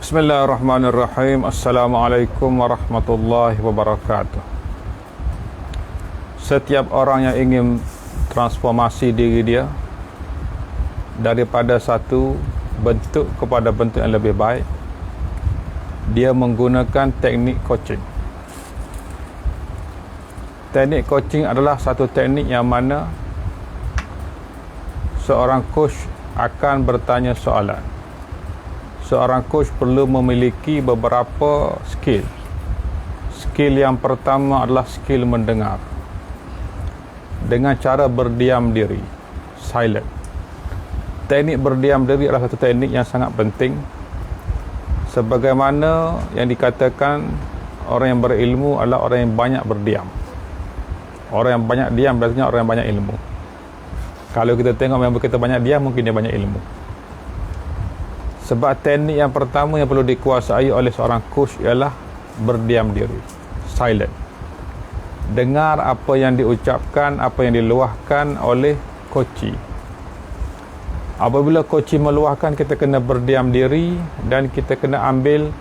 Bismillahirrahmanirrahim. Assalamualaikum warahmatullahi wabarakatuh. Setiap orang yang ingin transformasi diri dia daripada satu bentuk kepada bentuk yang lebih baik, dia menggunakan teknik coaching. Teknik coaching adalah satu teknik yang mana seorang coach akan bertanya soalan. Seorang coach perlu memiliki beberapa skill. Skill yang pertama adalah skill mendengar dengan cara berdiam diri, silent. Teknik berdiam diri adalah satu teknik yang sangat penting. Sebagaimana yang dikatakan, orang yang berilmu adalah orang yang banyak berdiam. Orang yang banyak diam biasanya orang yang banyak ilmu. Kalau kita tengok member kita banyak diam, mungkin dia banyak ilmu. Sebab teknik yang pertama yang perlu dikuasai oleh seorang coach ialah berdiam diri, silent. Dengar apa yang diucapkan, apa yang diluahkan oleh coach. Apabila coach meluahkan, kita kena berdiam diri dan kita kena ambil,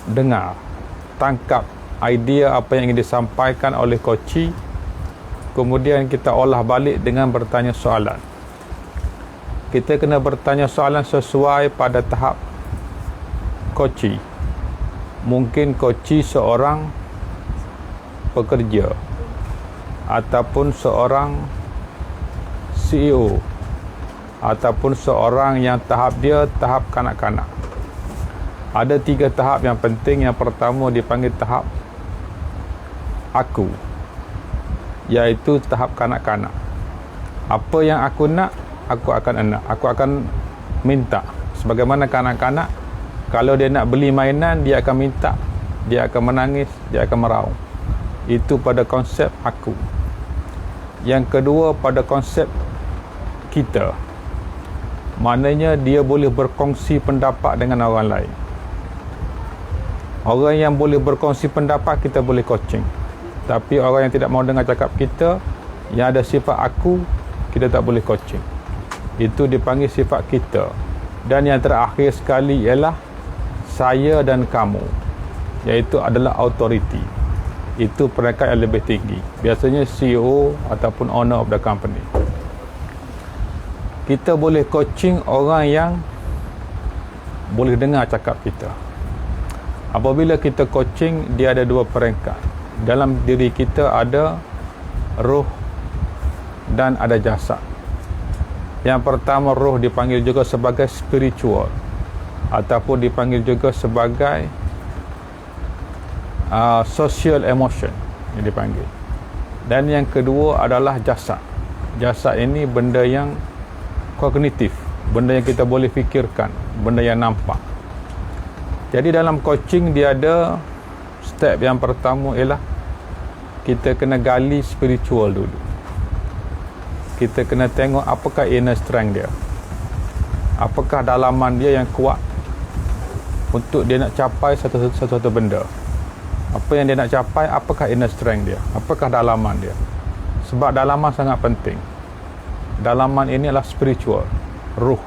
dengar, tangkap idea apa yang ingin disampaikan oleh coach. Kemudian kita olah balik dengan bertanya soalan. Kita kena bertanya soalan sesuai pada tahap coach. Mungkin coach seorang pekerja ataupun seorang CEO ataupun seorang yang tahap dia tahap kanak-kanak. Ada 3 tahap yang penting. Yang pertama dipanggil tahap aku, iaitu tahap kanak-kanak. Apa yang aku nak, aku akan minta. Sebagaimana kanak-kanak, kalau dia nak beli mainan, dia akan minta, dia akan menangis, dia akan meraung. Itu pada konsep aku. Yang kedua pada konsep kita, maknanya dia boleh berkongsi pendapat dengan orang lain. Orang yang boleh berkongsi pendapat, kita boleh coaching. Tapi orang yang tidak mau dengar cakap kita, yang ada sifat aku, kita tak boleh coaching. Itu dipanggil sifat kita. Dan yang terakhir sekali ialah saya dan kamu, iaitu adalah authority. Itu peringkat yang lebih tinggi, biasanya CEO ataupun owner of the company. Kita boleh coaching orang yang boleh dengar cakap kita. Apabila kita coaching, dia ada 2 peringkat. Dalam diri kita ada roh dan ada jasad. Yang pertama, roh dipanggil juga sebagai spiritual ataupun dipanggil juga sebagai social emotion yang dipanggil. Dan yang kedua adalah jasad. Jasad ini benda yang kognitif, benda yang kita boleh fikirkan, benda yang nampak. Jadi dalam coaching dia ada step yang pertama ialah kita kena gali spiritual dulu. Kita kena tengok apakah inner strength dia, apakah dalaman dia yang kuat untuk dia nak capai satu benda. Apa yang dia nak capai, apakah inner strength dia, apakah dalaman dia. Sebab dalaman sangat penting. Dalaman ini adalah spiritual, ruh.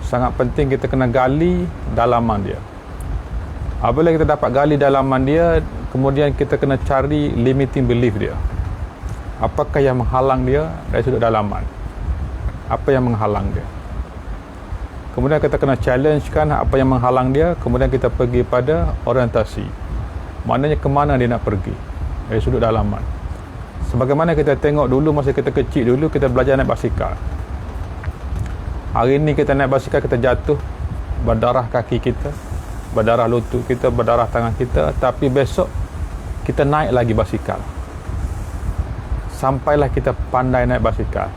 Sangat penting kita kena gali dalaman dia. Apabila kita dapat gali dalaman dia, kemudian kita kena cari limiting belief dia. Apakah yang menghalang dia dari sudut dalaman? Apa yang menghalang dia? Kemudian kita kena challengekan apa yang menghalang dia. Kemudian kita pergi pada orientasi. Maknanya ke mana dia nak pergi dari sudut dalaman. Sebagaimana kita tengok dulu masa kita kecil dulu, kita belajar naik basikal. Hari ni kita naik basikal, kita jatuh, berdarah kaki kita, berdarah lutut kita, berdarah tangan kita. Tapi besok kita naik lagi basikal, sampailah kita pandai naik basikal.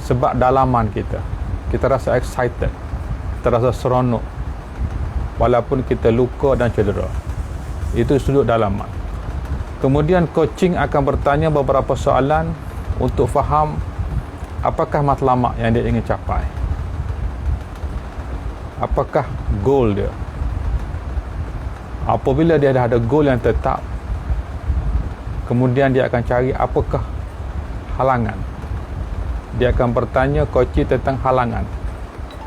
Sebab dalaman kita rasa excited, kita rasa seronok walaupun kita luka dan cedera. Itu sudut dalaman. Kemudian coaching akan bertanya beberapa soalan untuk faham apakah matlamat yang dia ingin capai, apakah goal dia. Apabila dia dah ada goal yang tetap, kemudian dia akan cari apakah halangan. Dia akan bertanya coach tentang halangan.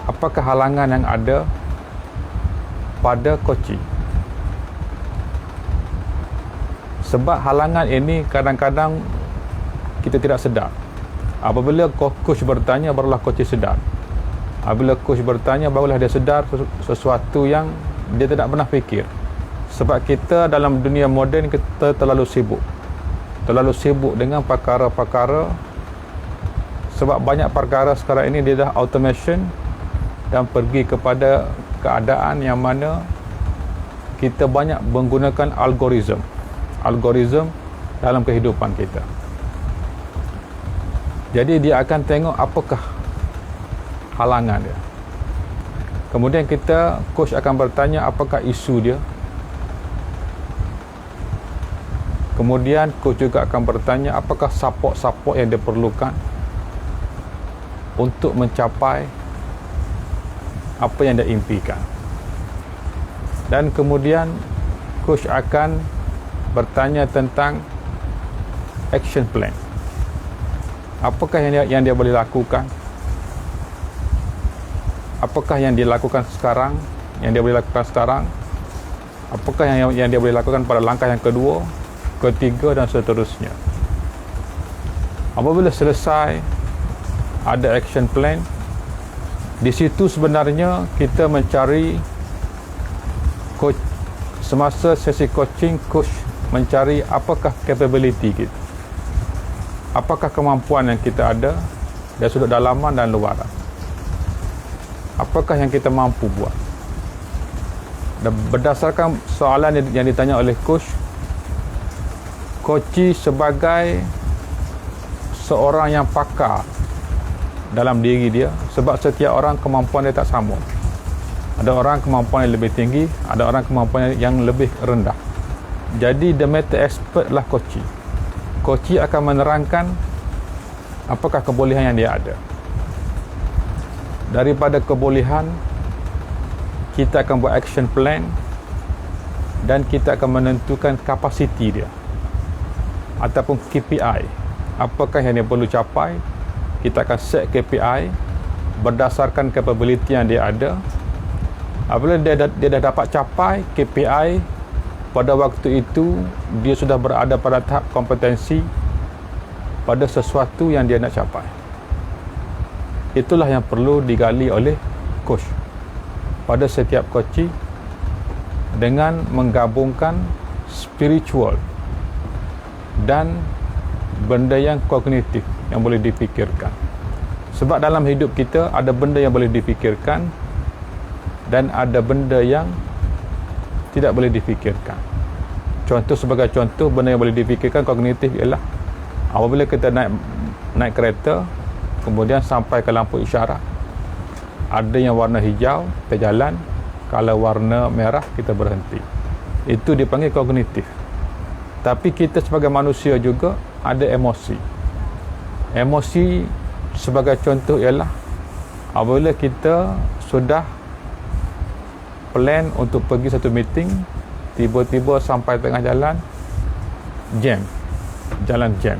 Apakah halangan yang ada pada coaching. Sebab halangan ini kadang-kadang kita tidak sedar. Apabila coach bertanya, barulah coach sedar. Apabila coach bertanya, barulah dia sedar sesuatu yang dia tidak pernah fikir. Sebab kita dalam dunia moden, kita terlalu sibuk dengan perkara-perkara. Sebab banyak perkara sekarang ini dia dah automation dan pergi kepada keadaan yang mana kita banyak menggunakan algoritma dalam kehidupan kita. Jadi dia akan tengok apakah halangan dia. Kemudian coach akan bertanya apakah isu dia. Kemudian coach juga akan bertanya apakah support yang dia perlukan untuk mencapai apa yang dia impikan. Dan kemudian coach akan bertanya tentang action plan. Apakah yang dia boleh lakukan? Apakah yang dia lakukan sekarang? Apakah yang dia boleh lakukan pada langkah yang kedua, ketiga dan seterusnya? Apabila selesai ada action plan, di situ sebenarnya kita mencari coach. Semasa sesi coaching, coach mencari apakah capability kita, apakah kemampuan yang kita ada dari sudut dalaman dan luaran, apakah yang kita mampu buat. Dan berdasarkan soalan yang ditanya oleh coach sebagai seorang yang pakar dalam diri dia, sebab setiap orang kemampuan dia tak sama. Ada orang kemampuan yang lebih tinggi, ada orang kemampuan yang lebih rendah. Jadi the matter expert lah coach. Coach akan menerangkan apakah kebolehan yang dia ada. Daripada kebolehan, kita akan buat action plan dan kita akan menentukan kapasiti dia ataupun KPI. Apakah yang dia perlu capai? Kita akan set KPI berdasarkan capability yang dia ada. Apabila dia dah dapat capai KPI, pada waktu itu dia sudah berada pada tahap kompetensi pada sesuatu yang dia nak capai. Itulah yang perlu digali oleh coach pada setiap coach, dengan menggabungkan spiritual dan benda yang kognitif yang boleh dipikirkan. Sebab dalam hidup kita ada benda yang boleh dipikirkan dan ada benda yang tidak boleh dipikirkan. Sebagai contoh, benda yang boleh dipikirkan kognitif ialah apabila kita naik kereta, kemudian sampai ke lampu isyarat, ada yang warna hijau, kita jalan, kalau warna merah kita berhenti. Itu dipanggil kognitif. Tapi kita sebagai manusia juga ada emosi. Emosi sebagai contoh ialah apabila kita sudah plan untuk pergi satu meeting, tiba-tiba sampai tengah jalan jam.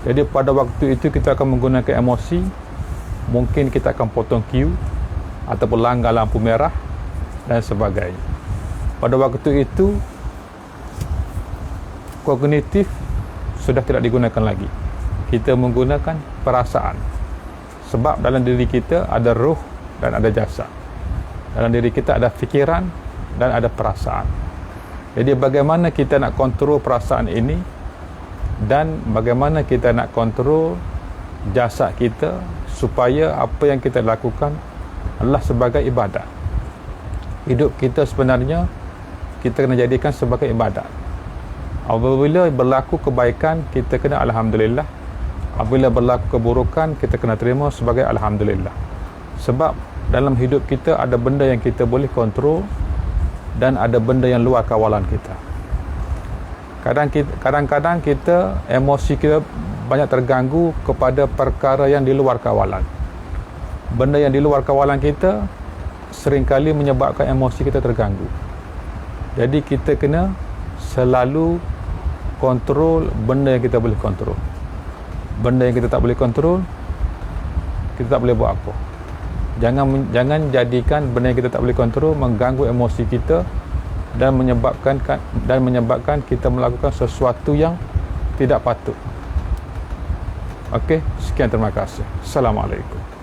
Jadi pada waktu itu kita akan menggunakan emosi. Mungkin kita akan potong queue ataupun langgar lampu merah dan sebagainya. Pada waktu itu kognitif sudah tidak digunakan lagi. Kita menggunakan perasaan. Sebab dalam diri kita ada ruh dan ada jasad. Dalam diri kita ada fikiran dan ada perasaan. Jadi bagaimana kita nak kontrol perasaan ini dan bagaimana kita nak kontrol jasad kita supaya apa yang kita lakukan adalah sebagai ibadat. Hidup kita sebenarnya kita kena jadikan sebagai ibadat. Apabila berlaku kebaikan, kita kena alhamdulillah. Apabila berlaku keburukan, kita kena terima sebagai alhamdulillah. Sebab dalam hidup kita ada benda yang kita boleh kontrol dan ada benda yang luar kawalan kita. Kadang-kadang kita emosi kita banyak terganggu kepada perkara yang di luar kawalan. Benda yang di luar kawalan kita seringkali menyebabkan emosi kita terganggu. Jadi kita kena selalu kontrol benda yang kita boleh kontrol. Benda yang kita tak boleh kontrol, kita tak boleh buat apa. Jangan jadikan benda yang kita tak boleh kontrol mengganggu emosi kita dan menyebabkan kita melakukan sesuatu yang tidak patut. Okey, sekian, terima kasih. Assalamualaikum.